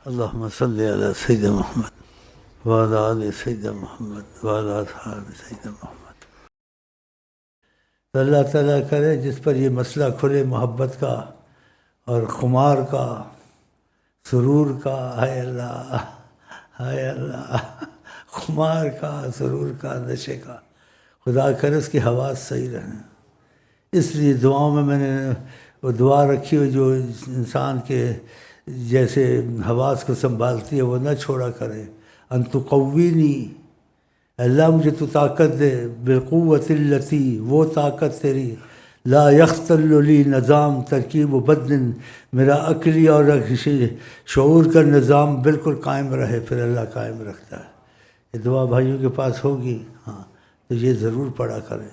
اللہم صلی علی سیدنا محمد وعلی آل سیدنا محمد وعلی اصحاب سیدنا محمد۔ تو اللہ تعالیٰ کرے جس پر یہ مسئلہ کھلے محبت کا اور خمار کا، سرور کا، ہائے اللہ ہائے اللہ، خمار کا، سرور کا، نشے کا، خدا کرے اس کی حواس صحیح رہیں۔ اس لیے دعاؤں میں نے وہ دعا رکھی ہوئی جو انسان کے جیسے حواس کو سنبھالتی ہے وہ نہ چھوڑا کرے، ان تقوینی، اللہ مجھے تو طاقت دے، بالقوت التی، وہ طاقت تیری، لا یختل لی نظام ترکیب و بدن، میرا عقلی اور شعور کا نظام بالکل قائم رہے، پھر اللہ قائم رکھتا ہے۔ یہ دعا بھائیوں کے پاس ہوگی، ہاں تو یہ ضرور پڑھا کریں۔